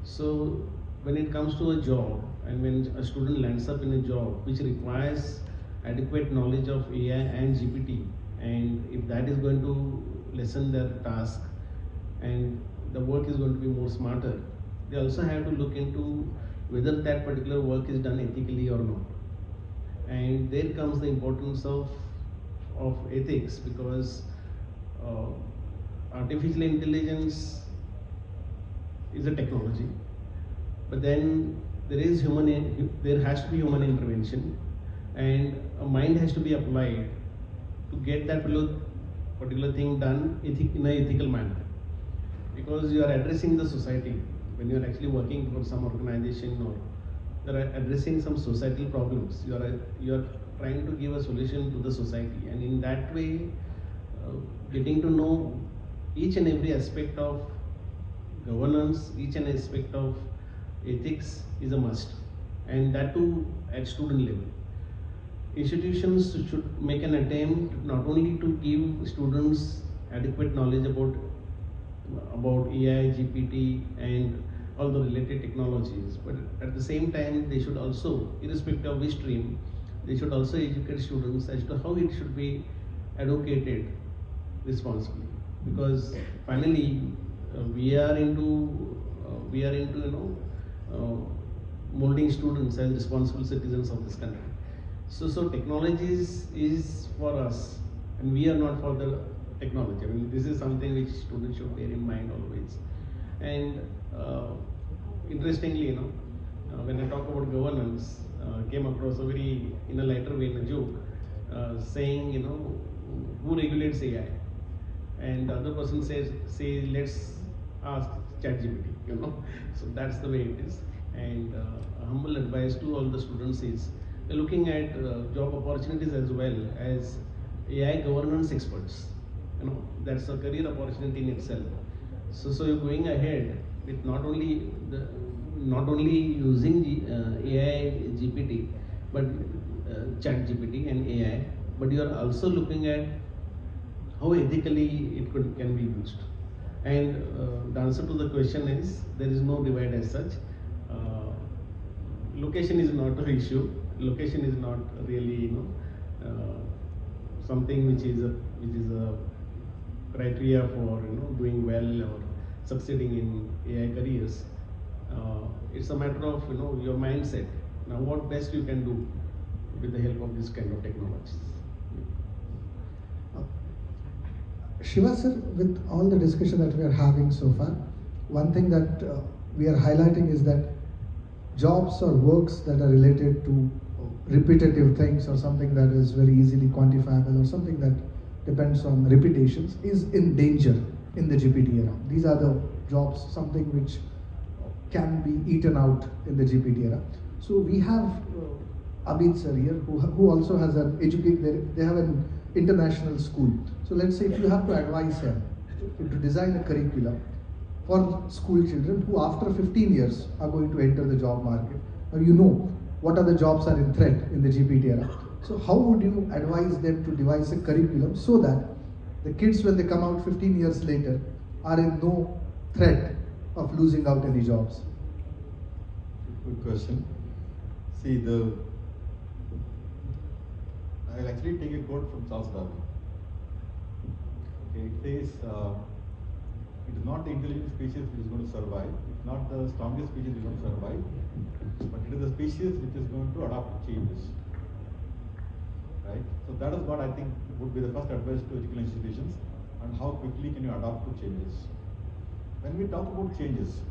So when it comes to a job, and when a student lands up in a job which requires adequate knowledge of AI and GPT, and if that is going to lessen their task and the work is going to be more smarter, they also have to look into whether that particular work is done ethically or not. And there comes the importance of ethics, because artificial intelligence is a technology, but then there has to be human intervention, and a mind has to be applied to get that particular thing done in an ethical manner. Because you are addressing the society when you are actually working for some organization, or you are addressing some societal problems. You are trying to give a solution to the society, and in that way, getting to know each and every aspect of governance, each and aspect of ethics is a must, and that too at student level. Institutions should make an attempt not only to give students adequate knowledge about AI, GPT, and all the related technologies, but at the same time they should also, irrespective of which stream, they should also educate students as to how it should be advocated responsibly. Because finally, we are into molding students as responsible citizens of this country. So technology is for us, and we are not for the technology. I mean, this is something which students should bear in mind always. And interestingly, when I talk about governance, came across a very, in a lighter way, in a joke, saying, who regulates AI? And the other person says, let's ask ChatGPT, So that's the way it is. And a humble advice to all the students is, looking at job opportunities as well as AI governance experts. That's a career opportunity in itself. So you're going ahead with not only using AI GPT, but Chat GPT and AI, but you are also looking at how ethically it can be used. And the answer to the question is, there is no divide as such. Location is not an issue. Location is not really something which is a criteria for doing well or succeeding in AI careers. It's a matter of your mindset. Now, what best you can do with the help of this kind of technologies. Shiva sir, with all the discussion that we are having so far, one thing that we are highlighting is that jobs or works that are related to repetitive things or something that is very easily quantifiable or something that depends on repetitions is in danger in the GPT era. These are the jobs, something which can be eaten out in the GPT era. So we have Abid sir here who also has they have an international school. So let's say if you have to advise him to design a curriculum for school children who after 15 years are going to enter the job market. Now what are the jobs are in threat in the GPT era. So how would you advise them to devise a curriculum so that the kids when they come out 15 years later are in no threat of losing out any jobs? Good question. See, I'll actually take a quote from Charles Darwin. Okay, it says, it is not the intelligent species which is going to survive, it's not the strongest species which is going to survive, but it is the species which is going to adapt to changes. Right? So that is what I think would be the first advice to educational institutions, and how quickly can you adapt to changes. When we talk about changes,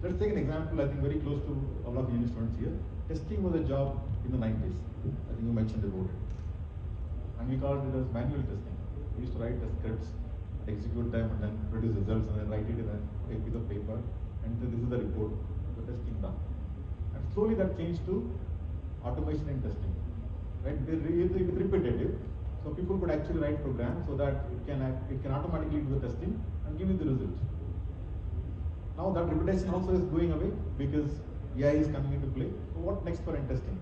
let's take an example, I think very close to all of uni students here. Testing was a job in the 90s. I think you mentioned about it. And we called it as manual testing. We used to write the scripts, execute them, and then produce results, and then write it in a piece of paper, and say this is the report, the testing done. And slowly that changed to automation and testing. Right? It is repetitive. So people could actually write programs so that it can automatically do the testing and give you the result. Now that repetition also is going away because AI is coming into play. So what next for testing?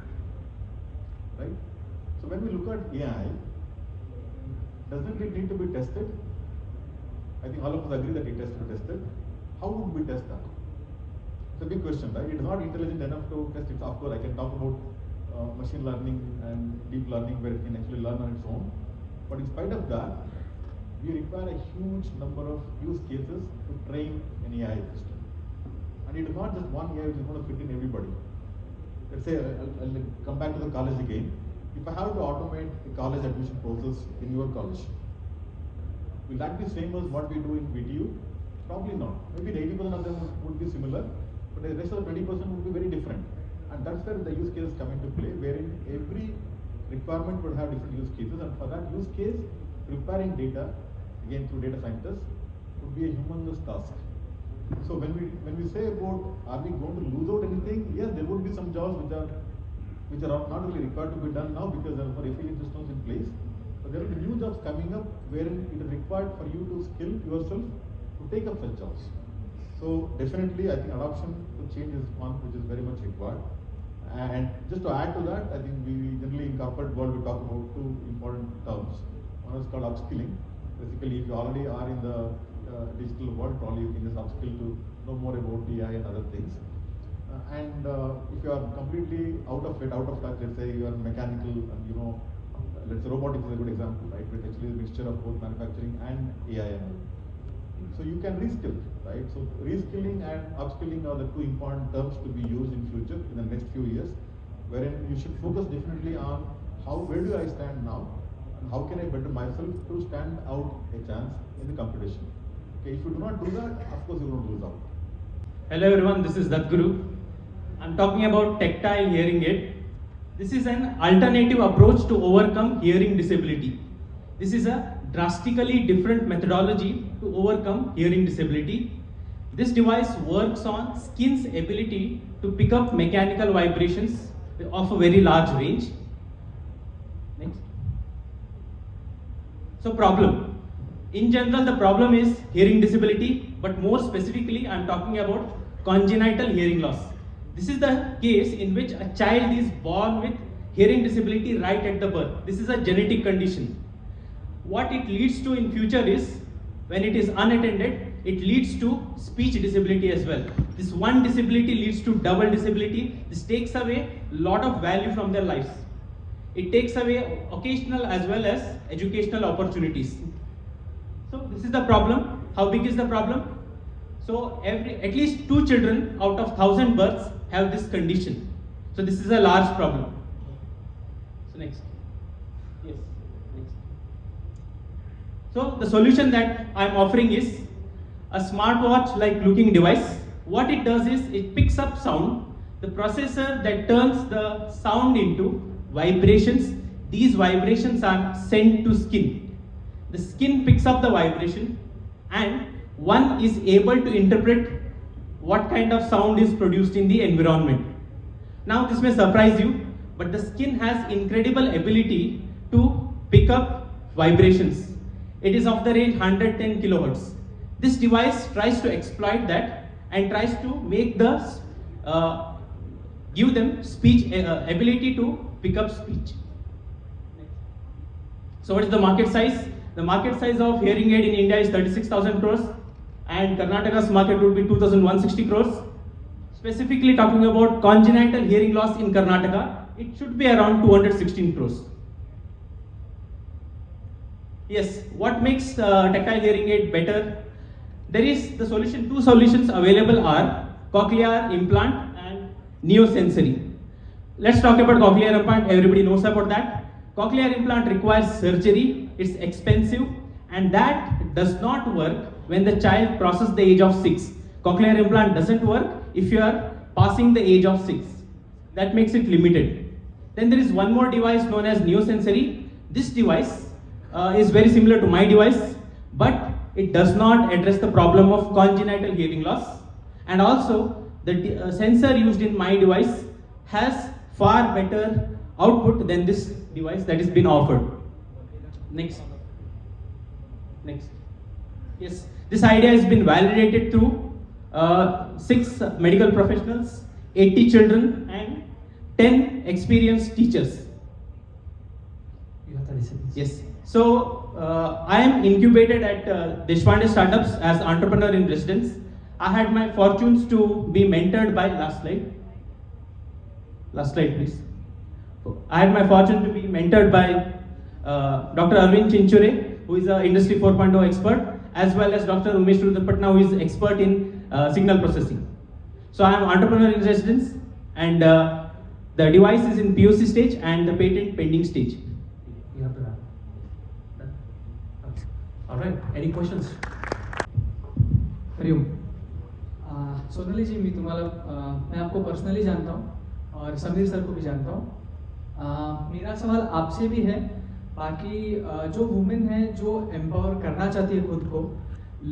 Right? So when we look at AI, doesn't it need to be tested? I think all of us agree that it has to be tested. How would we test that? It's a big question, right? It is not intelligent enough to test it. Of course, I can talk about machine learning and deep learning where it can actually learn on its own. But in spite of that, we require a huge number of use cases to train an AI system. And it is not just one AI which is going to fit in everybody. Let's say, I'll come back to the college again. If I have to automate the college admission process in your college, will that be same as what we do in VTU? Probably not. Maybe 80% of them would be similar, but the rest of the 20% would be very different. And that's where the use cases come into play, wherein every requirement would have different use cases, and for that use case, preparing data, again through data scientists, would be a humongous task. So when we say about are we going to lose out anything? Yes, there would be some jobs which are not really required to be done now because there are more efficient systems in place. But there will be new jobs coming up wherein it is required for you to skill yourself to take up such jobs. So definitely, I think adoption to change is one which is very much required. And just to add to that, I think we generally in corporate world we talk about two important terms. One is called upskilling. Basically, if you already are in the digital world, probably you can just upskill to know more about AI and other things. And if you are completely out of touch, let's say you are mechanical and let's say robotics is a good example, right? Which actually is a mixture of both manufacturing and AI. So you can reskill, right? So reskilling and upskilling are the two important terms to be used in future in the next few years, wherein you should focus definitely on where do I stand now and how can I better myself to stand out a chance in the competition. Okay, if you do not do that, of course you will lose out. Hello everyone, this is Dadguru. I'm talking about tactile hearing aid. This is an alternative approach to overcome hearing disability. This is a drastically different methodology to overcome hearing disability. This device works on skin's ability to pick up mechanical vibrations of a very large range. Next. So problem. In general, the problem is hearing disability, but more specifically, I'm talking about congenital hearing loss. This is the case in which a child is born with hearing disability right at the birth. This is a genetic condition. What it leads to in future is, when it is unattended, it leads to speech disability as well. This one disability leads to double disability. This takes away a lot of value from their lives. It takes away occasional as well as educational opportunities. So this is the problem. How big is the problem? So at least 2 children out of 1,000 births have this condition. So this is a large problem. So next. Yes. Next. So the solution that I am offering is a smartwatch like looking device. What it does is it picks up sound. The processor that turns the sound into vibrations. These vibrations are sent to skin. The skin picks up the vibration and one is able to interpret what kind of sound is produced in the environment. Now this may surprise you, but the skin has incredible ability to pick up vibrations. It is of the range 110 kilohertz. This device tries to exploit that and tries to make give them speech ability to pick up speech. So what is the market size? The market size of hearing aid in India is 36,000 crores and Karnataka's market would be 2,160 crores. Specifically talking about congenital hearing loss in Karnataka, it should be around 216 crores. Yes, what makes tactile hearing aid better? There is the solution, 2 solutions available are cochlear implant and neosensory. Let's talk about cochlear implant, everybody knows about that. Cochlear implant requires surgery, it's expensive and that does not work when the child crosses the age of 6. Cochlear implant doesn't work if you are passing the age of 6. That makes it limited. Then there is one more device known as neosensory. This device is very similar to my device, but it does not address the problem of congenital hearing loss. And also, the sensor used in my device has far better output than this device that is been offered. Next. Next. Yes, this idea has been validated through 6 medical professionals, 80 children, and 10 experienced teachers. You have 30 seconds. Yes. So I am incubated at Vishweshwara Startups as entrepreneur in residence. I had my fortunes to be mentored by last slide. Last slide, please. I had my fortune to be mentored by Dr. Arvind Chinchure, who is an Industry 4.0 expert, as well as Dr. Umesh Rudapatna, who is expert in signal processing. So I am entrepreneur in residence, and the device is in POC stage and the patent pending stage. You have to wrap. All right. Any questions? Hariom Sonali ji मैं आपको personally जानता हूँ और Sameer sir को भी जानता हूँ। मेरा सवाल आपसे भी है, बाकी जो वुमेन है जो एम्पावर करना चाहती है खुद को,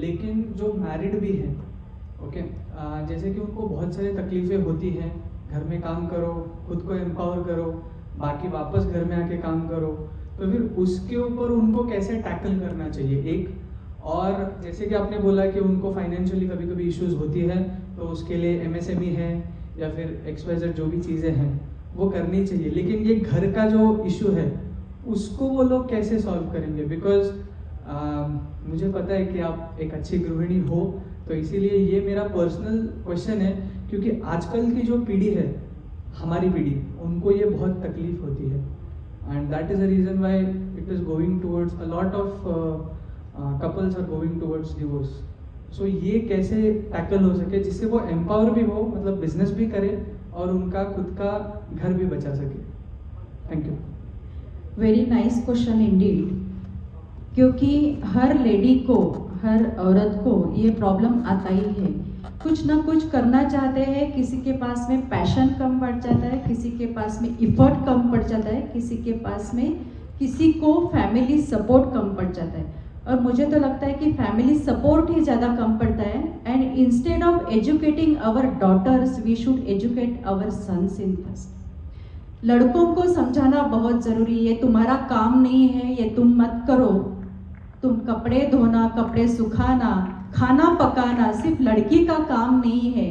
लेकिन जो मैरिड भी है, ओके, जैसे कि उनको बहुत सारी तकलीफ़ें होती हैं, घर में काम करो, खुद को एम्पावर करो, बाकी वापस घर में आके काम करो, तो फिर उसके ऊपर उनको कैसे टैकल करना चाहिए एक। और जैसे कि आपने बोला कि उनको फाइनेंशियली कभी कभी इश्यूज होती है, तो उसके लिए MSME है या फिर XYZ जो भी चीज़ें हैं वो करनी चाहिए, लेकिन ये घर का जो इशू है उसको वो लोग कैसे सॉल्व करेंगे? बिकॉज मुझे पता है कि आप एक अच्छी गृहिणी हो, तो इसीलिए ये मेरा पर्सनल क्वेश्चन है, क्योंकि आजकल की जो पीढ़ी है, हमारी पीढ़ी, उनको ये बहुत तकलीफ होती है, and that is the reason why it is going towards a lot of couples are going towards divorce. So ये कैसे टैकल हो सके जिससे वो एम्पावर भी हो, मतलब बिजनेस भी करे और उनका खुद का घर भी बचा सके। Thank you. Very nice question Indeed, क्योंकि हर लेडी को, हर औरत को ये प्रॉब्लम आता ही है। कुछ ना कुछ करना चाहते हैं, किसी के पास में पैशन कम पड़ जाता है, किसी के पास में इफर्ट कम पड़ जाता है, किसी के पास में किसी को फैमिली सपोर्ट कम पड़ जाता है, और मुझे तो लगता है कि फैमिली सपोर्ट ही ज़्यादा कम पड़ता है। And instead of educating our daughters we should educate our sons in first. लड़कों को समझाना बहुत ज़रूरी है, ये तुम्हारा काम नहीं है, ये तुम मत करो। तुम कपड़े धोना, कपड़े सुखाना, खाना पकाना सिर्फ लड़की का काम नहीं है।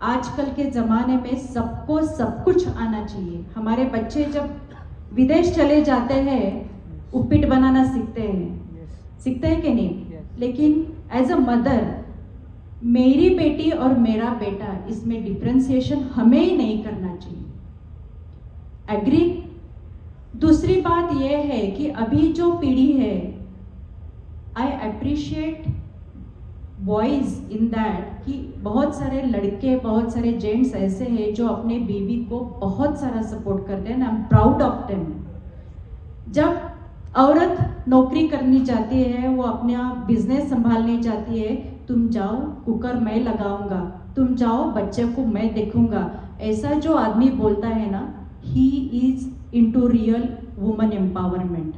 आजकल के ज़माने में सबको सब कुछ आना चाहिए। हमारे बच्चे जब विदेश चले जाते हैं उपीट बनाना सीखते हैं कि नहीं? लेकिन एज अ मदर, मेरी बेटी और मेरा बेटा, इसमें डिफ्रेंसिएशन हमें ही नहीं करना चाहिए। एग्री? दूसरी बात यह है कि अभी जो पीढ़ी है, I appreciate boys in that कि बहुत सारे लड़के, बहुत सारे जेंट्स ऐसे हैं जो अपने बीवी को बहुत सारा सपोर्ट करते हैं। I am proud of them. जब औरत नौकरी करनी चाहती है, वो अपना बिजनेस संभालने चाहती है, तुम जाओ, कुकर मैं लगाऊंगा, तुम जाओ, बच्चे को मैं देखूंगा, ऐसा जो आदमी बोलता है ना, he is into real woman empowerment.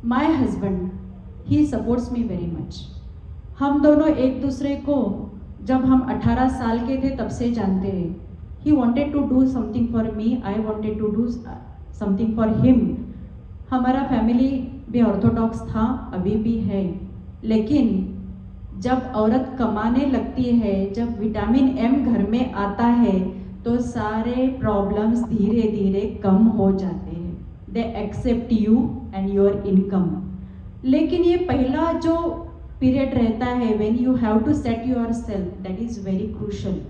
My husband, he supports me very much. हम दोनों एक दूसरे को जब हम 18 साल के थे तब से जानते हैं। He wanted to do something for me, I wanted to do something for him. हमारा फैमिली भी ऑर्थोडॉक्स था, अभी भी है, लेकिन जब औरत कमाने लगती है, जब विटामिन M घर में आता है, तो सारे प्रॉब्लम्स धीरे धीरे कम हो जाते हैं। They accept you and your income. लेकिन ये पहला जो पीरियड रहता है, when you have to set yourself, that is very crucial.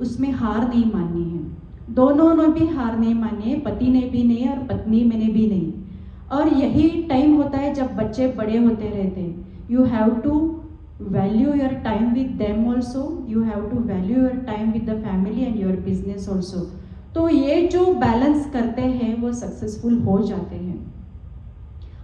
उसमें हार नहीं माननी है। दोनों ने भी हार नहीं माननी है, पति ने भी नहीं और पत्नी मैंने भी नहीं। और यही टाइम होता है जब बच्चे बड़े होते रहते हैं। You have to value your time with them also, you have to value your time with the family and your business also. तो ये जो बैलेंस करते हैं वो सक्सेसफुल हो जाते हैं।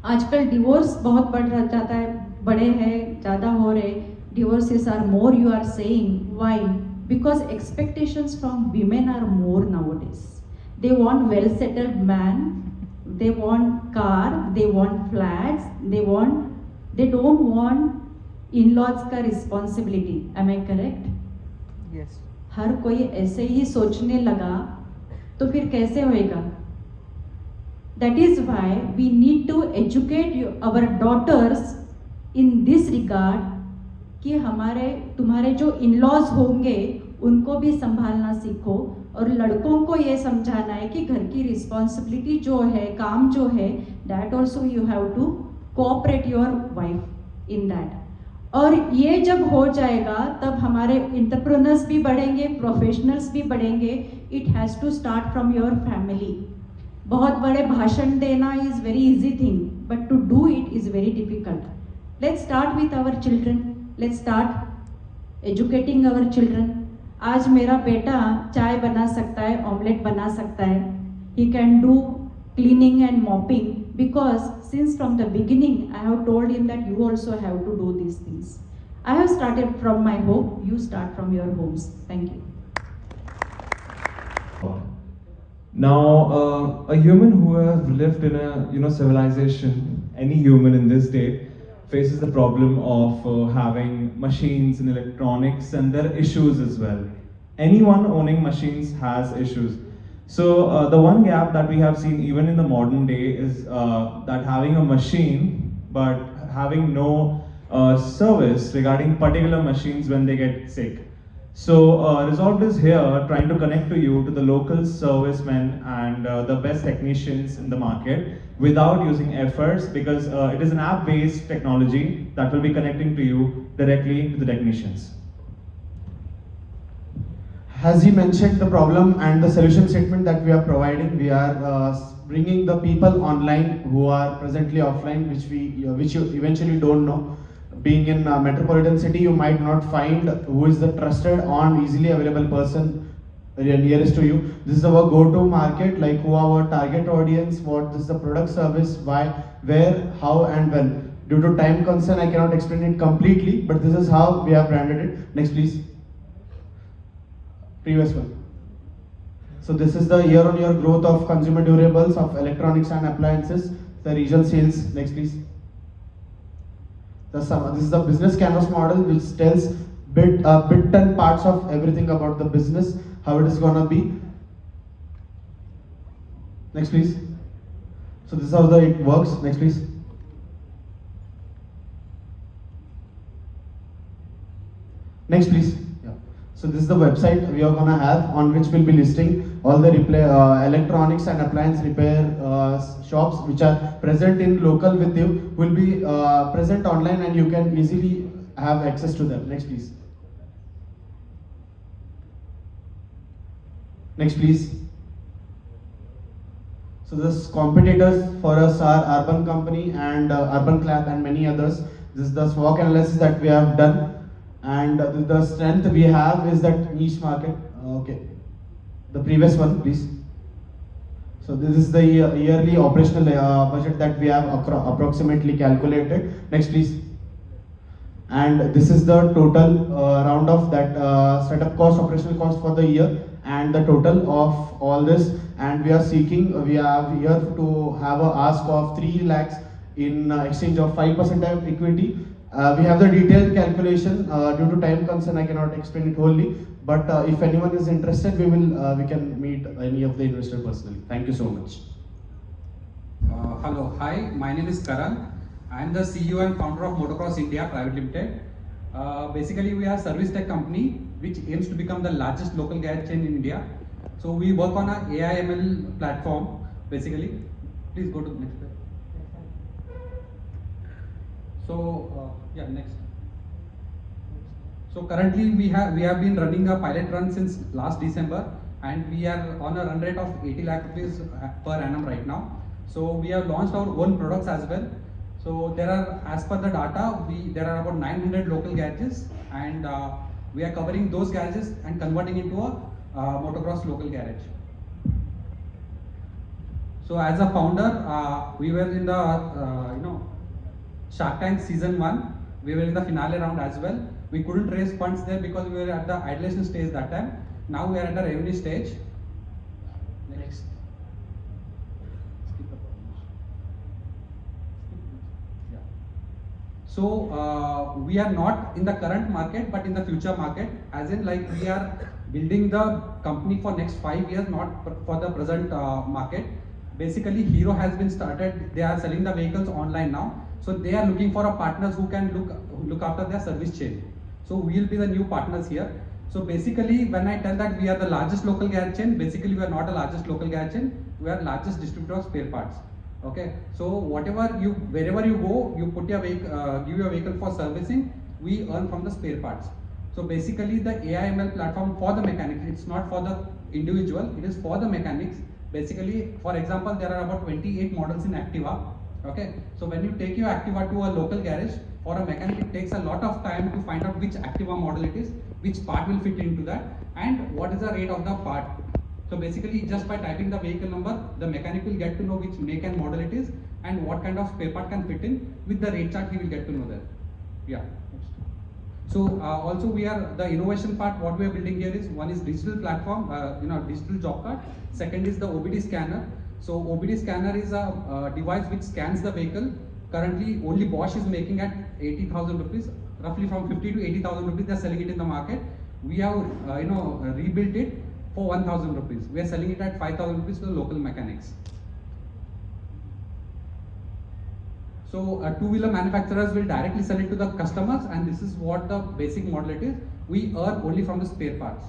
आजकल डिवोर्स बहुत बढ़ जाता है, बड़े हैं, ज़्यादा हो रहे, divorces are more, you are saying why? Because expectations from women are more nowadays. They want well settled man, they want car, they want flats, they don't want in-laws का responsibility. Am I correct? Yes. हर कोई ऐसे ही सोचने लगा तो फिर कैसे होएगा? That is why we need to educate our daughters in this regard कि तुम्हारे जो in-laws होंगे उनको भी संभालना सीखो, और लड़कों को ये समझाना है कि घर की रिस्पॉन्सिबिलिटी जो है, काम जो है, that also you have to cooperate your wife in that. और ये जब हो जाएगा तब हमारे एंटरप्रेन्योर्स भी बढ़ेंगे, प्रोफेशनल्स भी बढ़ेंगे। It has to start from your family. बहुत बड़े भाषण देना is very easy thing, but to do it is very difficult. Let's start with our children, let's start educating our children. आज मेरा बेटा चाय बना सकता है, ऑमलेट बना सकता है, he can do cleaning and mopping because since from the beginning I have told him that you also have to do these things. I have started from my home, you start from your homes. Thank you. Now, a human who has lived in a civilization, any human in this day, faces the problem of having machines and electronics, and there are issues as well. Anyone owning machines has issues. So the one gap that we have seen even in the modern day is that having a machine but having no service regarding particular machines when they get sick. So Resolved is here trying to connect to you to the local servicemen and the best technicians in the market without using efforts, because it is an app-based technology that will be connecting to you directly to the technicians. As he mentioned, the problem and the solution statement that we are providing, we are bringing the people online who are presently offline, which you eventually don't know. Being in a metropolitan city, you might not find who is the trusted on easily available person nearest to you. This is our go-to market, like who are our target audience, what is the product, service, why, where, how and when. Due to time concern, I cannot explain it completely, but this is how we have branded it. Next please. Previous one. So this is the year-on-year growth of consumer durables, of electronics and appliances, the regional sales. Next please. This is the business canvas model, which tells bit and parts of everything about the business, how it is gonna be. Next please. So this is how it works. Next please. Next please. Yeah. So this is the website we are gonna have, on which we'll be listing all the electronics and appliance repair shops which are present in local with you, will be present online, and you can easily have access to them. Next please. Next please. So this competitors for us are Urban Company and Urban Clap and many others. This is the SWOT analysis that we have done. And the strength we have is that niche market. Okay, the previous one please. So this is the yearly operational budget that we have approximately calculated. Next please. And this is the total round of that setup cost, operational cost for the year, and the total of all this. And we are seeking, we are here to have a ask of 3 lakhs in exchange of 5% of equity. We have the detailed calculation. Due to time concern, I cannot explain it wholly. But if anyone is interested, we can meet any of the investor personally. Thank you so much. Hello, hi. My name is Karan. I am the CEO and founder of Motocross India Private Limited. Basically, we are a service tech company which aims to become the largest local garage chain in India. So we work on an AI/ML platform. Basically, please go to the next slide. So yeah, next. So currently we have been running a pilot run since last December, and we are on a run rate of 80 lakh rupees per annum right now. So we have launched our own products as well. So there are, as per the data, there are about 900 local garages, and we are covering those garages and converting into a motocross local garage. So as a founder, we were in the Shark Tank season 1. We were in the finale round as well. We couldn't raise funds there because we were at the ideation stage that time. Now we are at the revenue stage. Next. Yeah. So we are not in the current market, but in the future market, as in like we are building the company for next 5 years, not for the present market. Basically, Hero has been started. They are selling the vehicles online now. So they are looking for a partners who can look after their service chain. So we will be the new partners here. So basically, when I tell that we are the largest local garage chain, basically we are not the largest local garage chain. We are largest distributor of spare parts. Okay. So wherever you go, you put your vehicle, give your vehicle for servicing. We earn from the spare parts. So basically, the AI/ML platform for the mechanics. It's not for the individual. It is for the mechanics. Basically, for example, there are about 28 models in Activa. Okay, so when you take your Activa to a local garage, for a mechanic it takes a lot of time to find out which Activa model it is, which part will fit into that, and what is the rate of the part. So basically, just by typing the vehicle number, the mechanic will get to know which make and model it is, and what kind of spare part can fit in. With the rate chart, he will get to know that. Yeah. So also we are, the innovation part, what we are building here is, one is digital platform, digital job card. Second is the OBD scanner. So OBD scanner is a device which scans the vehicle. Currently, only Bosch is making at 80,000 rupees, roughly from 50 to 80,000 rupees. They are selling it in the market. We have rebuilt it for 1,000 rupees. We are selling it at 5,000 rupees to the local mechanics. So two-wheeler manufacturers will directly sell it to the customers, and this is what the basic model it is. We earn only from the spare parts.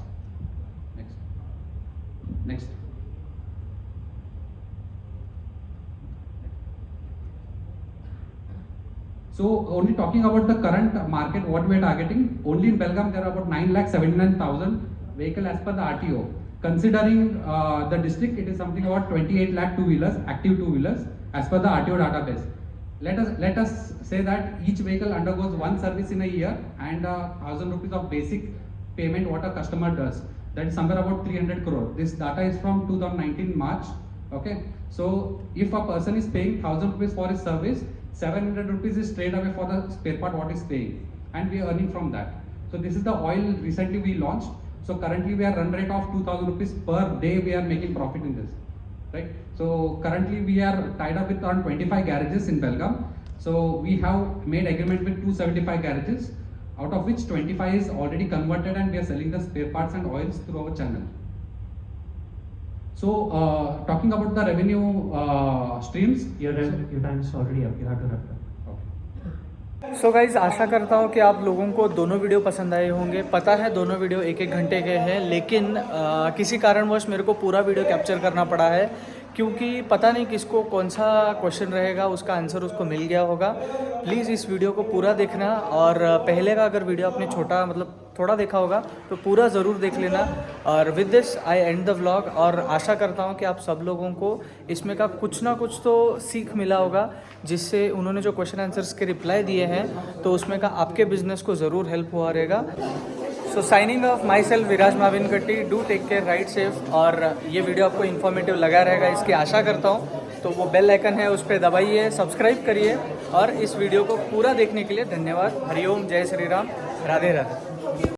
Next. So only talking about the current market, what we are targeting, only in Belgaum there are about 9,79,000 vehicles as per the RTO. Considering the district, it is something about 28 lakh two-wheelers, active two-wheelers as per the RTO database. Let us say that each vehicle undergoes one service in a year and 1,000 rupees of basic payment what a customer does. That is somewhere about 300 crore. This data is from 2019 March. Okay. So if a person is paying 1,000 rupees for his service, 700 rupees is straight away for the spare part what is paying, and we are earning from that. So this is the oil recently we launched. So currently we are run rate of 2,000 rupees per day. We are making profit in this, right? So currently we are tied up with around 25 garages in Belgaum. So we have made agreement with 275 garages, out of which 25 is already converted, and we are selling the spare parts and oils through our channel. So talking about the revenue streams. Your time is already up. You have to wrap it up. So guys आशा करता हूँ कि आप लोगों को दोनों video पसंद आए होंगे। पता है दोनों वीडियो एक घंटे के हैं, लेकिन किसी कारणवश मेरे को पूरा वीडियो कैप्चर करना पड़ा है, क्योंकि पता नहीं किसको कौन सा क्वेश्चन रहेगा, उसका आंसर उसको मिल गया होगा। प्लीज़ इस वीडियो को पूरा देखना, और पहले का अगर वीडियो आपने छोटा मतलब थोड़ा देखा होगा तो पूरा ज़रूर देख लेना। और with this I and the vlog, और आशा करता हूँ कि आप सब लोगों को इसमें का कुछ ना कुछ तो सीख मिला होगा, जिससे उन्होंने जो क्वेश्चन आंसर्स के रिप्लाई दिए हैं तो उसमें का आपके बिजनेस को ज़रूर हेल्प हुआ रहेगा। So signing off myself Viraj Mavinkatti, do take care, ride safe. और ये वीडियो आपको इन्फॉर्मेटिव लगा रहेगा इसकी आशा करता हूँ। तो वो बेल आइकन है उस पर दबाइए, सब्सक्राइब करिए, और इस वीडियो को पूरा देखने के लिए धन्यवाद। हरिओम, जय श्री राम, राधे राधे।